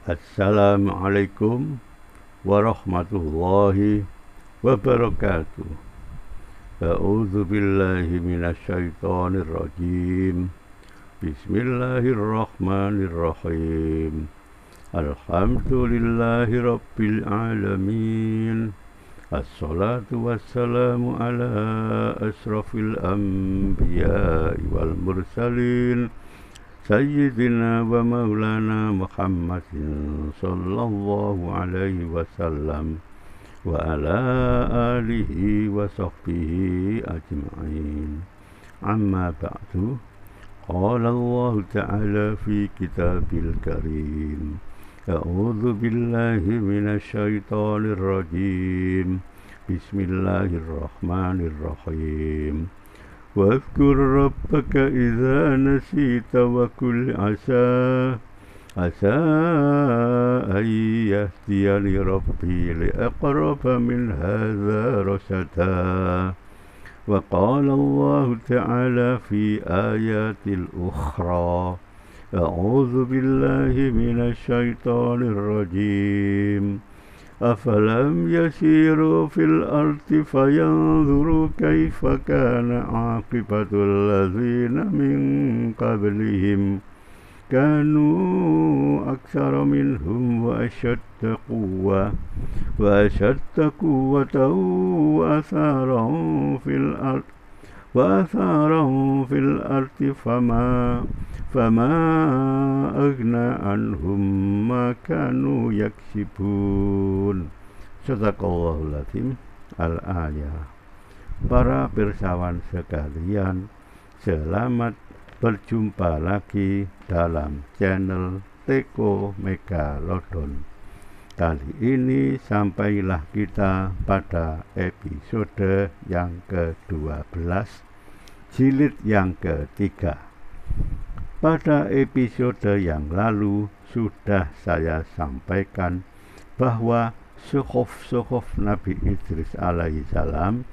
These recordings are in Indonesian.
Assalamualaikum warahmatullahi wabarakatuh. A'udzu billahi minasyaitonir rajim. Bismillahirrahmanirrahim. Alhamdulillahi rabbil alamin. Assalatu wassalamu ala asrafil anbiya'i wal mursalin Sayyidina wa maulana Muhammadin sallallahu alaihi wasallam wa ala alihi wa sahbihi ajma'in. Amma ba'du. Qala Allah ta'ala fi kitabil karim. A'udzu billahi minasyaitonir rajim. Bismillahirrahmanirrahim. واذكر ربك إذا نسيت وقل عسى أن يهديني ربي لأقرب من هذا رشدا. وقال الله تعالى في آيات الأخرى أعوذ بالله من الشيطان الرجيم أفلم يسيروا في الأرض فينظروا كيف كان عاقبة الذين من قبلهم كانوا أكثر منهم وأشد قوة وآثارا في الأرض فما أغنى عنهم ما كانوا يكسبون. Sadaqallahul Azim. Al-Ayah. Para pirsawan sekalian, selamat berjumpa lagi dalam channel Teko Megalodon. Kali ini sampailah kita pada episode yang ke-12, jilid yang ketiga. Pada episode yang lalu sudah saya sampaikan bahwa suhuf Nabi Idris alaihissalam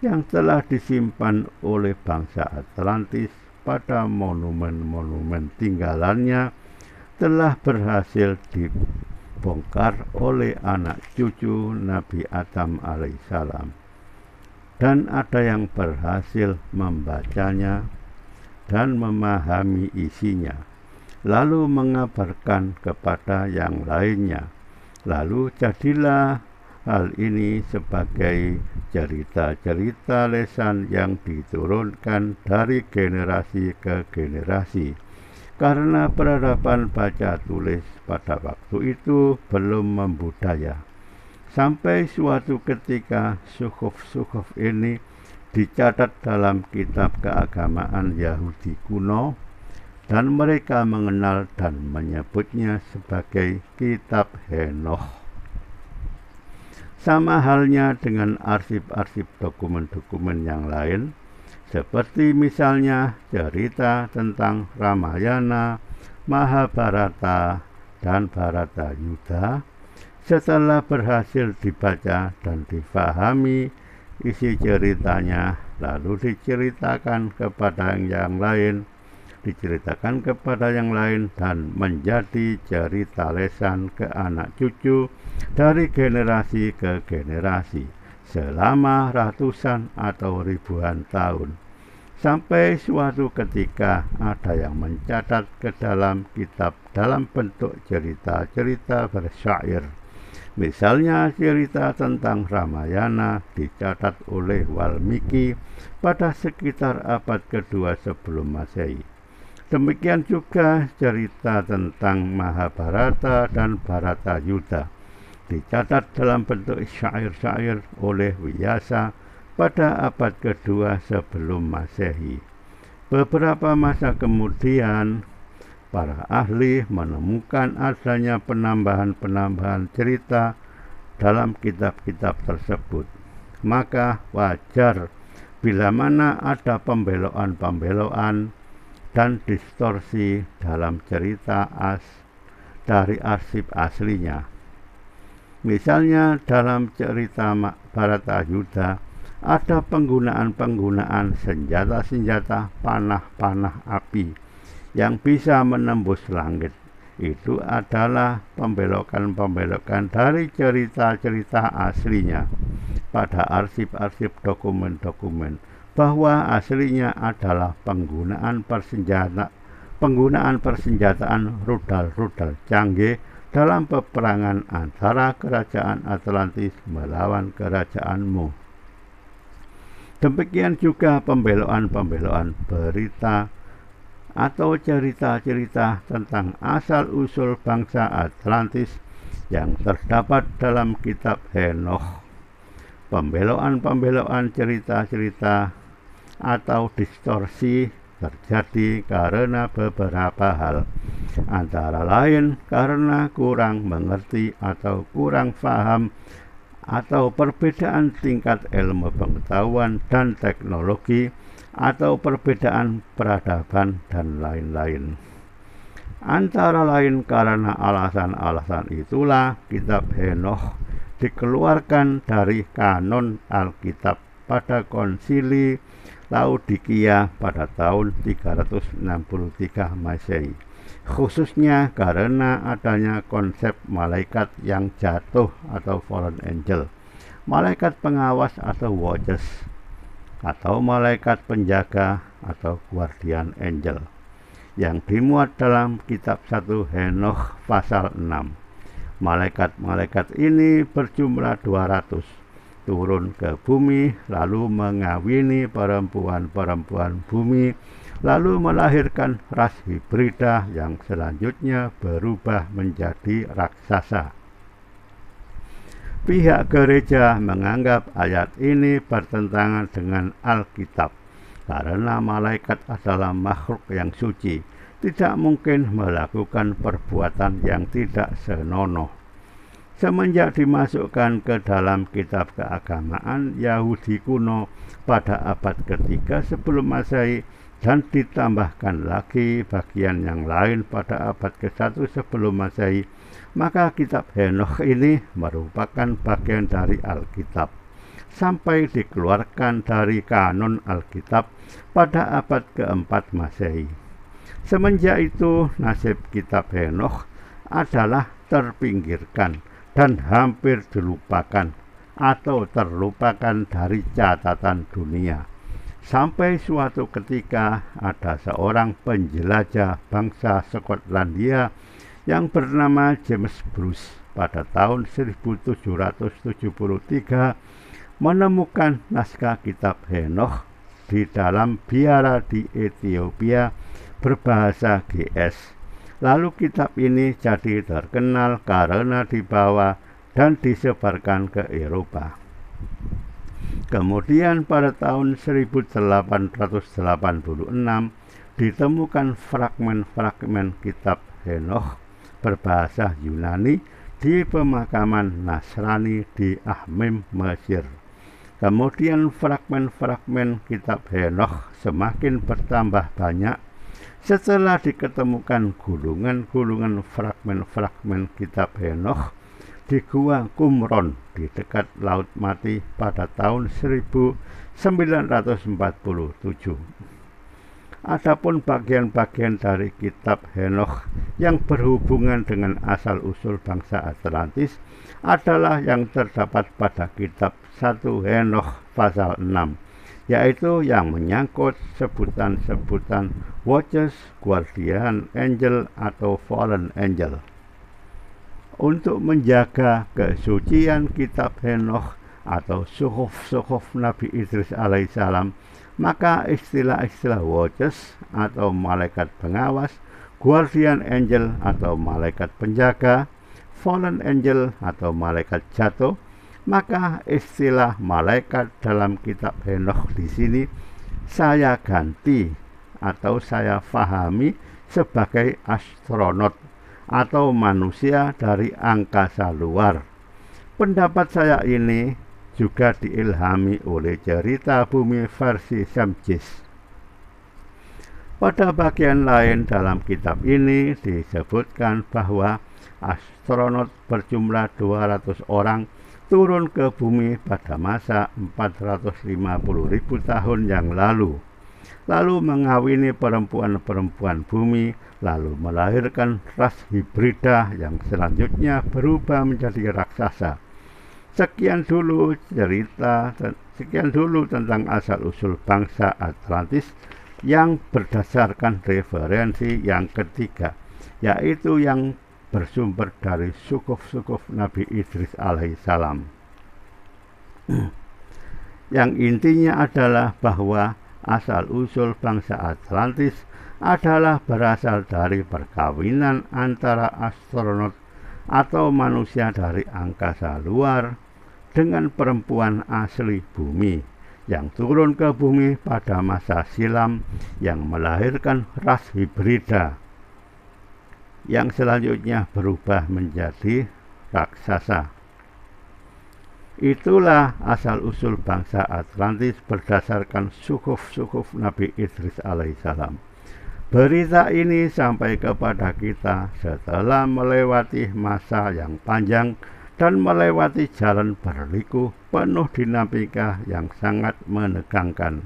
yang telah disimpan oleh bangsa Atlantis pada monumen-monumen tinggalannya telah berhasil dibongkar oleh anak cucu Nabi Adam alaihissalam, dan ada yang berhasil membacanya dan memahami isinya, lalu mengabarkan kepada yang lainnya. Lalu jadilah hal ini sebagai cerita-cerita lesan yang diturunkan dari generasi ke generasi, karena peradaban baca tulis pada waktu itu belum membudaya. Sampai suatu ketika suhuf ini dicatat dalam kitab keagamaan Yahudi kuno, dan mereka mengenal dan menyebutnya sebagai kitab Henoch. Sama halnya dengan arsip-arsip dokumen-dokumen yang lain, seperti misalnya cerita tentang Ramayana, Mahabharata, dan Bharatayuddha. Setelah berhasil dibaca dan difahami isi ceritanya, lalu diceritakan kepada yang lain, dan menjadi cerita lesan ke anak cucu dari generasi ke generasi selama ratusan atau ribuan tahun, sampai suatu ketika ada yang mencatat ke dalam kitab dalam bentuk cerita-cerita bersyair. Misalnya cerita tentang Ramayana dicatat oleh Walmiki pada sekitar abad kedua sebelum Masehi. Demikian juga cerita tentang Mahabharata dan Bharatayuddha dicatat dalam bentuk syair-syair oleh Vyasa pada abad kedua sebelum Masehi. Beberapa masa kemudian, para ahli menemukan adanya penambahan-penambahan cerita dalam kitab-kitab tersebut. Maka wajar bila mana ada pembeloan-pembeloan dan distorsi dalam cerita dari arsip aslinya. Misalnya dalam cerita Bharatayuddha ada penggunaan-penggunaan senjata-senjata panah-panah api yang bisa menembus langit. itu adalah pembelokan-pembelokan dari cerita-cerita aslinya pada arsip-arsip dokumen-dokumen, bahwa aslinya adalah penggunaan persenjataan rudal-rudal canggih dalam peperangan antara kerajaan Atlantis melawan kerajaan Mu. Demikian juga pembelokan-pembelokan berita atau cerita-cerita tentang asal-usul bangsa Atlantis yang terdapat dalam kitab Henokh. Pembelokan-pembelokan cerita-cerita atau distorsi terjadi karena beberapa hal, antara lain karena kurang mengerti atau kurang paham, atau perbedaan tingkat ilmu pengetahuan dan teknologi, atau perbedaan peradaban, dan lain-lain. Antara lain karena alasan-alasan itulah kitab Henokh dikeluarkan dari kanon Alkitab pada konsili Laodikia pada tahun 363 Masehi, khususnya karena adanya konsep malaikat yang jatuh atau fallen angel, malaikat pengawas atau watchers, atau malaikat penjaga atau guardian angel, yang dimuat dalam kitab 1 Henokh pasal 6. Malaikat-malaikat ini berjumlah 200, turun ke bumi, lalu mengawini perempuan-perempuan bumi, lalu melahirkan ras hibrida yang selanjutnya berubah menjadi raksasa. Pihak gereja menganggap ayat ini bertentangan dengan Alkitab, karena malaikat adalah makhluk yang suci, tidak mungkin melakukan perbuatan yang tidak senonoh. Semenjak dimasukkan ke dalam kitab keagamaan Yahudi kuno pada abad ketiga sebelum Masehi dan ditambahkan lagi bagian yang lain pada abad ke-1 sebelum Masehi, maka kitab Henokh ini merupakan bagian dari Alkitab sampai dikeluarkan dari kanon Alkitab pada abad ke-4 Masehi. Semenjak itu nasib kitab Henokh adalah terpinggirkan dan hampir dilupakan atau terlupakan dari catatan dunia, sampai suatu ketika ada seorang penjelajah bangsa Skotlandia yang bernama James Bruce pada tahun 1773 menemukan naskah kitab Henokh di dalam biara di Ethiopia berbahasa GS. Lalu kitab ini jadi terkenal karena dibawa dan disebarkan ke Eropa. Kemudian pada tahun 1886 ditemukan fragmen-fragmen kitab Henokh berbahasa Yunani di pemakaman Nasrani di Ahmim, Mesir. Kemudian fragmen-fragmen kitab Henokh semakin bertambah banyak setelah diketemukan gulungan-gulungan fragmen-fragmen kitab Henokh di Gua Qumron di dekat Laut Mati pada tahun 1947. Adapun bagian-bagian dari kitab Henokh yang berhubungan dengan asal-usul bangsa Atlantis adalah yang terdapat pada kitab 1 Henokh pasal 6, yaitu yang menyangkut sebutan-sebutan watchers, guardian angel, atau fallen angel. Untuk menjaga kesucian kitab Henokh atau suhuf-suhuf Nabi Idris alaihissalam, maka istilah-istilah watchers atau malaikat pengawas, guardian angel atau malaikat penjaga, fallen angel atau malaikat jatuh, maka istilah malaikat dalam kitab Henokh di sini saya ganti atau saya fahami sebagai astronot atau manusia dari angkasa luar. Pendapat saya ini juga diilhami oleh cerita bumi versi Samjis. Pada bagian lain dalam kitab ini disebutkan bahwa astronot berjumlah 200 orang turun ke bumi pada masa 450.000 tahun yang lalu. lalu mengawini perempuan-perempuan bumi, lalu melahirkan ras hibrida yang selanjutnya berubah menjadi raksasa. Sekian dulu tentang asal-usul bangsa Atlantis yang berdasarkan referensi yang ketiga, yaitu yang bersumber dari sukuf-sukuf Nabi Idris alaihissalam. Yang intinya adalah bahwa asal-usul bangsa Atlantis adalah berasal dari perkawinan antara astronot atau manusia dari angkasa luar dengan perempuan asli bumi yang turun ke bumi pada masa silam yang melahirkan ras hibrida yang selanjutnya berubah menjadi raksasa. Itulah asal-usul bangsa Atlantis berdasarkan sukuf-sukuf Nabi Idris alaihissalam. Berita ini sampai kepada kita setelah melewati masa yang panjang dan melewati jalan berliku penuh dinamika yang sangat menegangkan.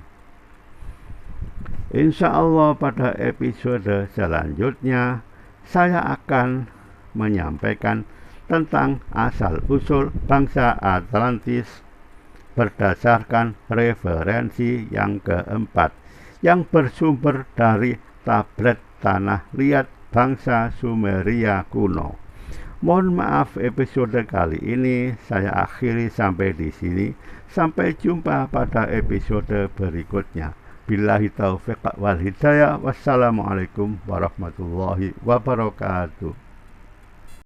Insya Allah pada episode selanjutnya saya akan menyampaikan tentang asal-usul bangsa Atlantis berdasarkan referensi yang keempat yang bersumber dari tablet tanah liat bangsa Sumeria kuno. Mohon maaf episode kali ini saya akhiri sampai di sini. Sampai jumpa pada episode berikutnya. Billahi taufiq wal hidayah. Wassalamualaikum warahmatullahi wabarakatuh.